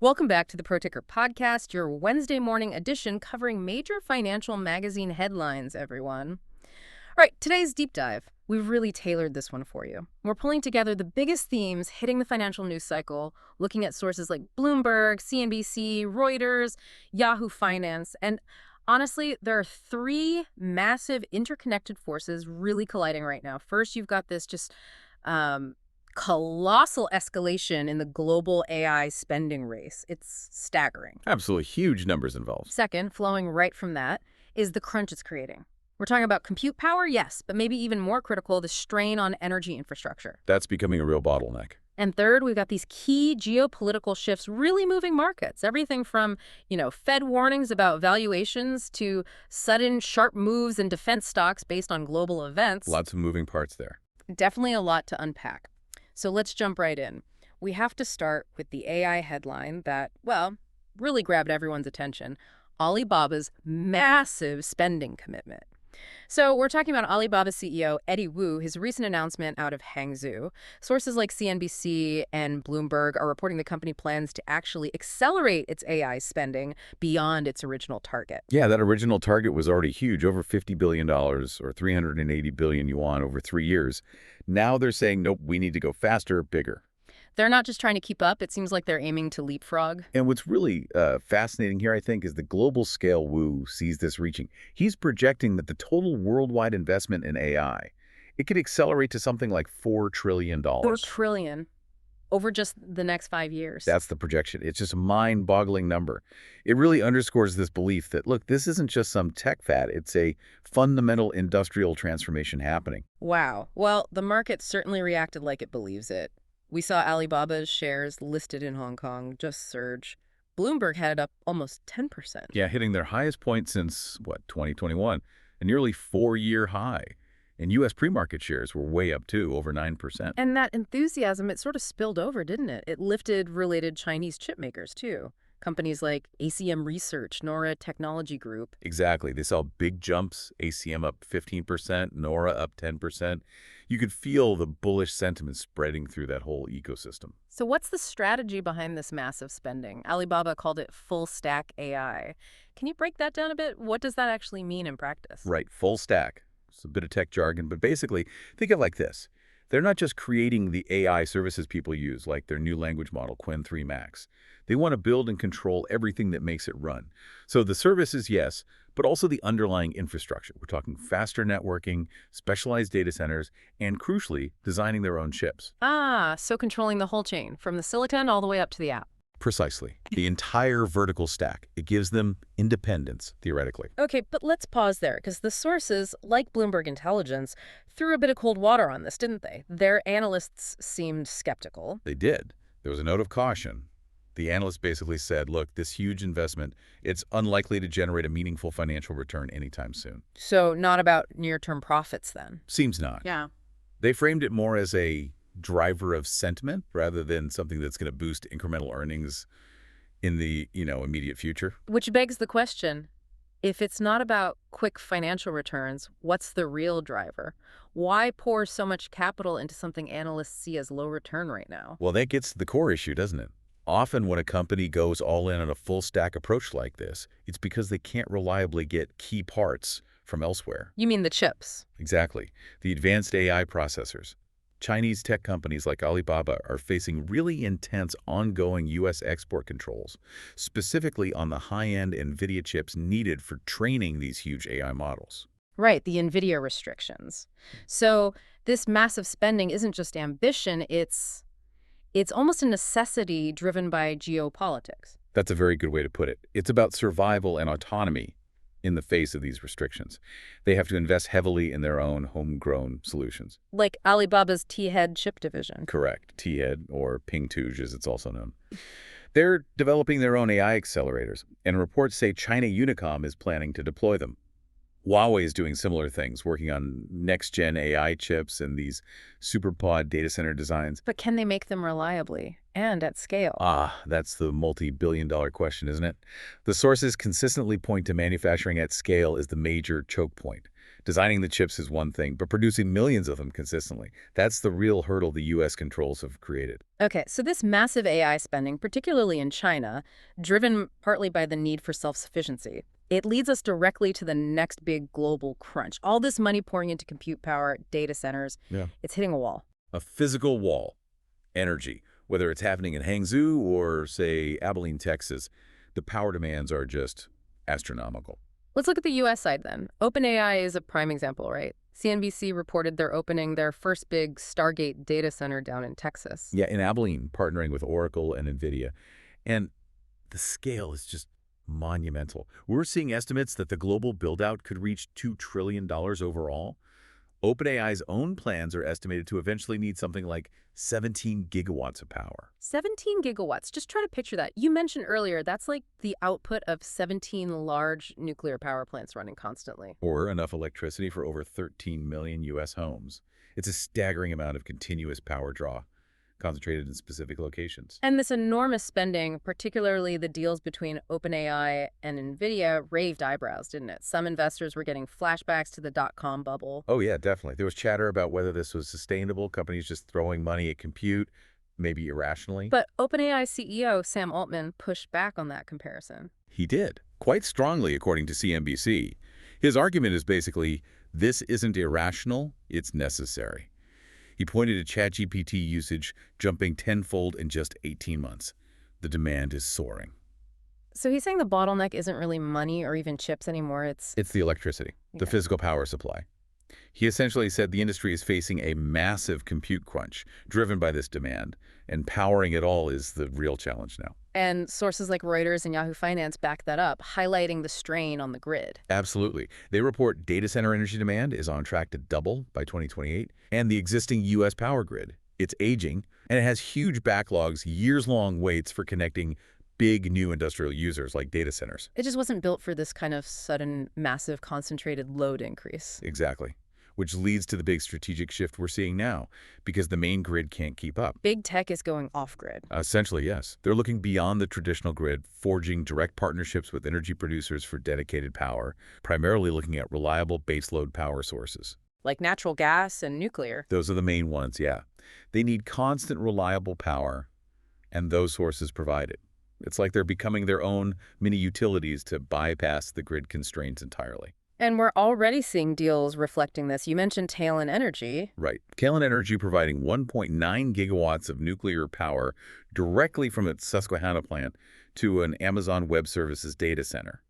Welcome back to the Pro Ticker Podcast, your Wednesday morning edition covering major financial magazine headlines, everyone. All right, today's deep dive. We've really tailored this one for you. We're pulling together the biggest themes hitting the financial news cycle, looking at sources like Bloomberg, CNBC, Reuters, Yahoo Finance, and honestly, there are three massive interconnected forces really colliding right now. First, you've got this just colossal escalation in the global AI spending race. It's staggering. Absolutely huge numbers involved. Second, flowing right from that, is the crunch it's creating. We're talking about compute power, yes, but maybe even more critical, the strain on energy infrastructure. That's becoming a real bottleneck. And third, we've got these key geopolitical shifts really moving markets. Everything from, Fed warnings about valuations to sudden sharp moves in defense stocks based on global events. Lots of moving parts there. Definitely a lot to unpack. So let's jump right in. We have to start with the AI headline that, really grabbed everyone's attention. Alibaba's massive spending commitment. So we're talking about Alibaba's CEO, Eddie Wu, his recent announcement out of Hangzhou. Sources like CNBC and Bloomberg are reporting the company plans to actually accelerate its AI spending beyond its original target. Yeah, that original target was already huge, over $50 billion or 380 billion yuan over 3 years. Now they're saying, nope, we need to go faster, bigger. They're not just trying to keep up. It seems like they're aiming to leapfrog. And what's really fascinating here, I think, is the global scale Wu sees this reaching. He's projecting that the total worldwide investment in AI, it could accelerate to something like $4 trillion. $4 trillion over just the next 5 years. That's the projection. It's just a mind-boggling number. It really underscores this belief that, look, this isn't just some tech fad. It's a fundamental industrial transformation happening. Wow. Well, the market certainly reacted like it believes it. We saw Alibaba's shares listed in Hong Kong just surge. Bloomberg had it up almost 10%. Yeah, hitting their highest point since, 2021, a nearly 4-year high. And U.S. pre-market shares were way up, too, over 9%. And that enthusiasm, it sort of spilled over, didn't it? It lifted related Chinese chip makers, too. Companies like ACM Research, Nora Technology Group. Exactly. They saw big jumps, ACM up 15%, Nora up 10%. You could feel the bullish sentiment spreading through that whole ecosystem. So what's the strategy behind this massive spending? Alibaba called it full stack AI. Can you break that down a bit? What does that actually mean in practice? Right, full stack. It's a bit of tech jargon, but basically, think of it like this. They're not just creating the AI services people use, like their new language model, Qwen 3 Max. They want to build and control everything that makes it run. So the services, yes, but also the underlying infrastructure. We're talking faster networking, specialized data centers, and crucially, designing their own chips. So controlling the whole chain, from the silicon all the way up to the app. Precisely. The entire vertical stack. It gives them independence, theoretically. Okay, but let's pause there, because the sources, like Bloomberg Intelligence, threw a bit of cold water on this, didn't they? Their analysts seemed skeptical. They did. There was a note of caution. The analyst basically said, look, this huge investment, it's unlikely to generate a meaningful financial return anytime soon. So not about near-term profits, then? Seems not. Yeah. They framed it more as a driver of sentiment rather than something that's going to boost incremental earnings in the, immediate future. Which begs the question, if it's not about quick financial returns, what's the real driver? Why pour so much capital into something analysts see as low return right now? Well, that gets to the core issue, doesn't it? Often when a company goes all in on a full stack approach like this, it's because they can't reliably get key parts from elsewhere. You mean the chips? Exactly. The advanced AI processors. Chinese tech companies like Alibaba are facing really intense ongoing U.S. export controls, specifically on the high-end NVIDIA chips needed for training these huge AI models. Right, the NVIDIA restrictions. So this massive spending isn't just ambition, it's almost a necessity driven by geopolitics. That's a very good way to put it. It's about survival and autonomy in the face of these restrictions. They have to invest heavily in their own homegrown solutions. Like Alibaba's T-Head chip division. Correct. T-Head, or Ping-Touge as it's also known. They're developing their own AI accelerators, and reports say China Unicom is planning to deploy them. Huawei is doing similar things, working on next-gen AI chips and these superpod data center designs. But can they make them reliably and at scale? That's the multi-billion-dollar question, isn't it? The sources consistently point to manufacturing at scale as the major choke point. Designing the chips is one thing, but producing millions of them consistently, that's the real hurdle the U.S. controls have created. Okay, so this massive AI spending, particularly in China, driven partly by the need for self-sufficiency, it leads us directly to the next big global crunch. All this money pouring into compute power, data centers, Yeah. it's hitting a wall. A physical wall. Energy. Whether it's happening in Hangzhou or, say, Abilene, Texas, the power demands are just astronomical. Let's look at the U.S. side then. OpenAI is a prime example, right? CNBC reported they're opening their first big Stargate data center down in Texas. Yeah, in Abilene, partnering with Oracle and NVIDIA. And the scale is just monumental. We're seeing estimates that the global build-out could reach $2 trillion overall. OpenAI's own plans are estimated to eventually need something like 17 gigawatts of power. 17 gigawatts. Just try to picture that. You mentioned earlier that's like the output of 17 large nuclear power plants running constantly. Or enough electricity for over 13 million U.S. homes. It's a staggering amount of continuous power draw, concentrated in specific locations. And this enormous spending, particularly the deals between OpenAI and NVIDIA, raised eyebrows, didn't it? Some investors were getting flashbacks to the dot-com bubble. Oh, yeah, definitely. There was chatter about whether this was sustainable, companies just throwing money at compute, maybe irrationally. But OpenAI CEO Sam Altman pushed back on that comparison. He did, quite strongly, according to CNBC. His argument is basically, this isn't irrational, it's necessary. He pointed to ChatGPT usage jumping tenfold in just 18 months. The demand is soaring. So he's saying the bottleneck isn't really money or even chips anymore, It's the electricity, the Okay. physical power supply. He essentially said the industry is facing a massive compute crunch driven by this demand, and powering it all is the real challenge now. And sources like Reuters and Yahoo Finance back that up, highlighting the strain on the grid. Absolutely. They report data center energy demand is on track to double by 2028, and the existing U.S. power grid, it's aging, and it has huge backlogs, years-long waits for connecting big new industrial users like data centers. It just wasn't built for this kind of sudden, massive, concentrated load increase. Exactly. Which leads to the big strategic shift we're seeing now, because the main grid can't keep up. Big tech is going off-grid. Essentially, yes. They're looking beyond the traditional grid, forging direct partnerships with energy producers for dedicated power, primarily looking at reliable baseload power sources. Like natural gas and nuclear. Those are the main ones, yeah. They need constant, reliable power, and those sources provide it. It's like they're becoming their own mini utilities to bypass the grid constraints entirely. And we're already seeing deals reflecting this. You mentioned Talon Energy. Right. Kalen Energy providing 1.9 gigawatts of nuclear power directly from its Susquehanna plant to an Amazon Web Services data center.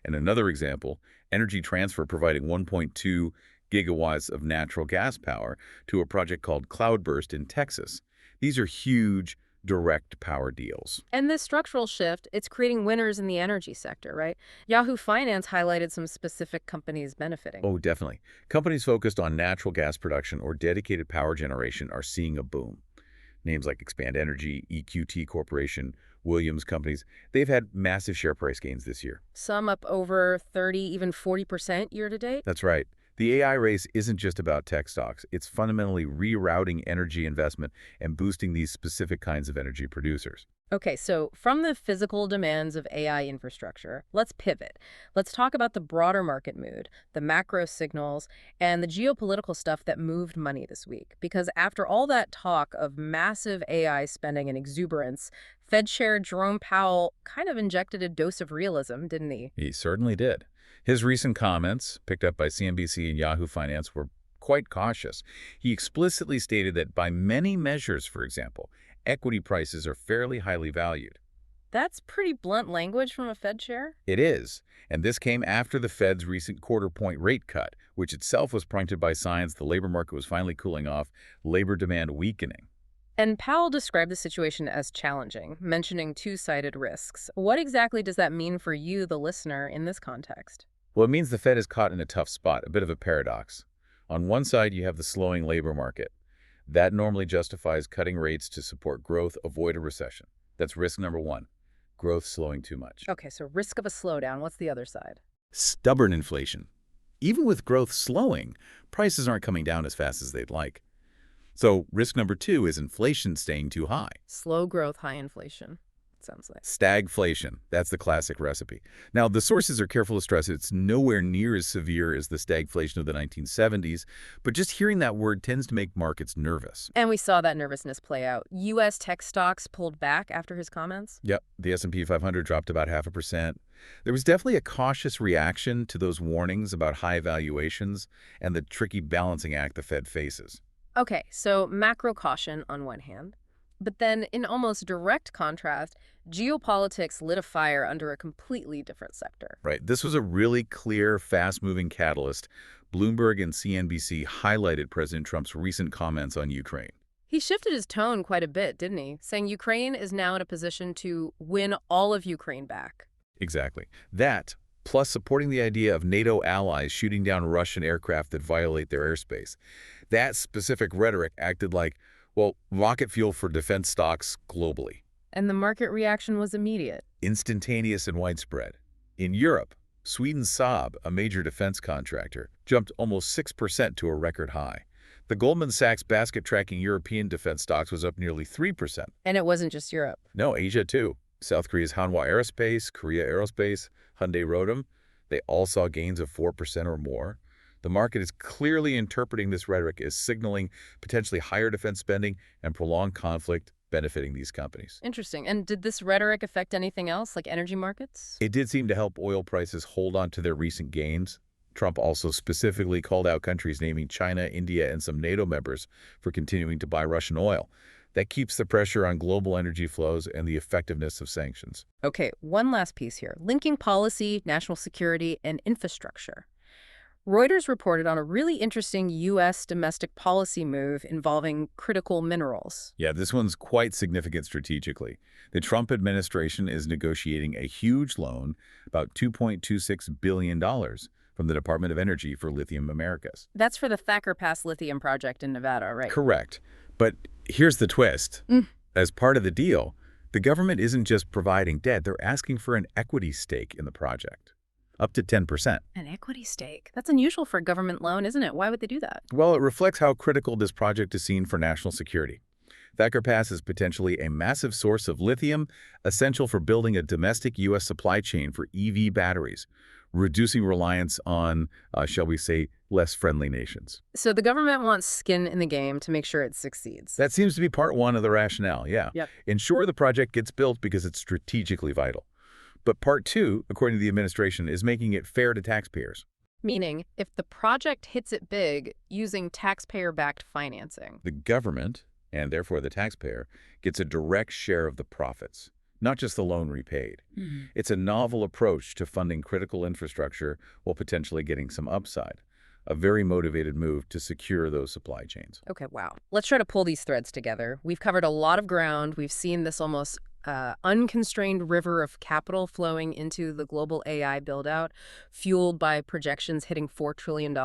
And another example, Energy Transfer providing 1.2 gigawatts of natural gas power to a project called Cloudburst in Texas. These are huge direct power deals. And this structural shift, it's creating winners in the energy sector, right? Yahoo Finance highlighted some specific companies benefiting. Oh, definitely. Companies focused on natural gas production or dedicated power generation are seeing a boom. Names like Expand Energy, EQT Corporation, Williams Companies, they've had massive share price gains this year. Some up over 30, even 40% year to date. That's right. The AI race isn't just about tech stocks. It's fundamentally rerouting energy investment and boosting these specific kinds of energy producers. Okay, so from the physical demands of AI infrastructure, let's pivot. Let's talk about the broader market mood, the macro signals, and the geopolitical stuff that moved money this week. Because after all that talk of massive AI spending and exuberance, Fed Chair Jerome Powell kind of injected a dose of realism, didn't he? He certainly did. His recent comments, picked up by CNBC and Yahoo Finance, were quite cautious. He explicitly stated that by many measures, for example, equity prices are fairly highly valued. That's pretty blunt language from a Fed chair. It is, and this came after the Fed's recent quarter-point rate cut, which itself was pointed by signs the labor market was finally cooling off, labor demand weakening. And Powell described the situation as challenging, mentioning two-sided risks. What exactly does that mean for you, the listener, in this context? Well, it means the Fed is caught in a tough spot, a bit of a paradox. On one side, you have the slowing labor market. That normally justifies cutting rates to support growth, avoid a recession. That's risk number one, growth slowing too much. Okay, so risk of a slowdown. What's the other side? Stubborn inflation. Even with growth slowing, prices aren't coming down as fast as they'd like. So risk number two is inflation staying too high. Slow growth, high inflation. sounds like. Stagflation. That's the classic recipe. Now, the sources are careful to stress it's nowhere near as severe as the stagflation of the 1970s, but just hearing that word tends to make markets nervous. And we saw that nervousness play out. U.S. tech stocks pulled back after his comments. Yep, the S&P 500 dropped about 0.5%. There was definitely a cautious reaction to those warnings about high valuations and the tricky balancing act the Fed faces. Okay, so macro caution on one hand. But then, in almost direct contrast, geopolitics lit a fire under a completely different sector. Right. This was a really clear, fast-moving catalyst. Bloomberg and CNBC highlighted President Trump's recent comments on Ukraine. He shifted his tone quite a bit, didn't he? Saying Ukraine is now in a position to win all of Ukraine back. Exactly. That, plus supporting the idea of NATO allies shooting down Russian aircraft that violate their airspace. That specific rhetoric acted like, well, rocket fuel for defense stocks globally. And the market reaction was immediate. Instantaneous and widespread. In Europe, Sweden's Saab, a major defense contractor, jumped almost 6% to a record high. The Goldman Sachs basket tracking European defense stocks was up nearly 3%. And it wasn't just Europe. No, Asia too. South Korea's Hanwha Aerospace, Korea Aerospace, Hyundai Rotem, they all saw gains of 4% or more. The market is clearly interpreting this rhetoric as signaling potentially higher defense spending and prolonged conflict benefiting these companies. Interesting. And did this rhetoric affect anything else, like energy markets? It did seem to help oil prices hold on to their recent gains. Trump also specifically called out countries naming China, India, and some NATO members for continuing to buy Russian oil. That keeps the pressure on global energy flows and the effectiveness of sanctions. Okay, one last piece here. Linking policy, national security, and infrastructure. Reuters reported on a really interesting U.S. domestic policy move involving critical minerals. Yeah, this one's quite significant strategically. The Trump administration is negotiating a huge loan, about $2.26 billion, from the Department of Energy for Lithium Americas. That's for the Thacker Pass lithium project in Nevada, right? Correct. But here's the twist. As part of the deal, the government isn't just providing debt, they're asking for an equity stake in the project. Up to 10%. An equity stake. That's unusual for a government loan, isn't it? Why would they do that? Well, it reflects how critical this project is seen for national security. Thacker Pass is potentially a massive source of lithium, essential for building a domestic U.S. supply chain for EV batteries, reducing reliance on, shall we say, less friendly nations. So the government wants skin in the game to make sure it succeeds. That seems to be part one of the rationale, yeah. Yep. Ensure the project gets built because it's strategically vital. But part two, according to the administration, is making it fair to taxpayers. Meaning, if the project hits it big using taxpayer-backed financing. The government, and therefore the taxpayer, gets a direct share of the profits, not just the loan repaid. It's a novel approach to funding critical infrastructure while potentially getting some upside. A very motivated move to secure those supply chains. Okay, wow. Let's try to pull these threads together. We've covered a lot of ground. We've seen this almost unconstrained river of capital flowing into the global AI build-out, fueled by projections hitting $4 trillion,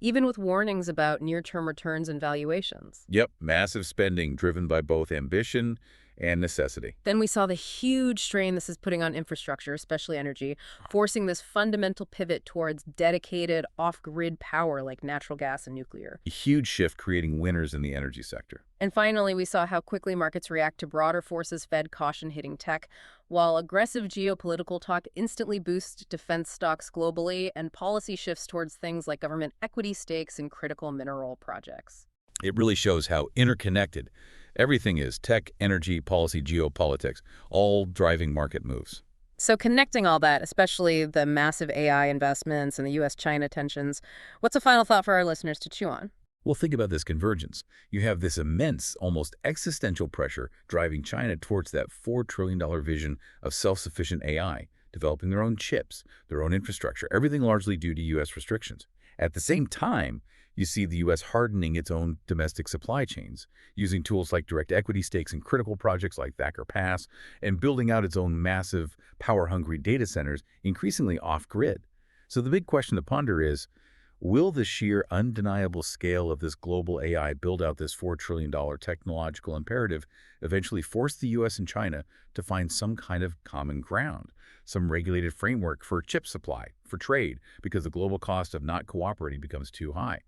even with warnings about near-term returns and valuations. Yep, massive spending driven by both ambition and necessity. Then we saw the huge strain this is putting on infrastructure, especially energy, forcing this fundamental pivot towards dedicated off-grid power like natural gas and nuclear. A huge shift creating winners in the energy sector. And finally, we saw how quickly markets react to broader forces, Fed caution hitting tech, while aggressive geopolitical talk instantly boosts defense stocks globally and policy shifts towards things like government equity stakes in critical mineral projects. It really shows how interconnected everything is: tech, energy, policy, geopolitics, all driving market moves. So connecting all that, especially the massive AI investments and the U.S.-China tensions, what's a final thought for our listeners to chew on? Well, think about this convergence. You have this immense, almost existential pressure driving China towards that $4 trillion vision of self-sufficient AI, developing their own chips, their own infrastructure, everything largely due to U.S. restrictions. At the same time, you see the U.S. hardening its own domestic supply chains, using tools like direct equity stakes in critical projects like Thacker Pass, and building out its own massive, power-hungry data centers, increasingly off-grid. So the big question to ponder is, will the sheer undeniable scale of this global AI build out this $4 trillion technological imperative eventually force the U.S. and China to find some kind of common ground, some regulated framework for chip supply, for trade, because the global cost of not cooperating becomes too high?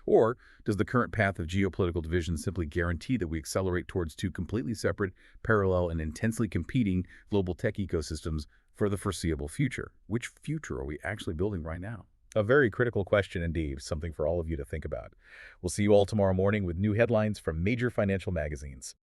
Or does the current path of geopolitical division simply guarantee that we accelerate towards two completely separate, parallel, and intensely competing global tech ecosystems for the foreseeable future? Which future are we actually building right now? A very critical question indeed, something for all of you to think about. We'll see you all tomorrow morning with new headlines from major financial magazines.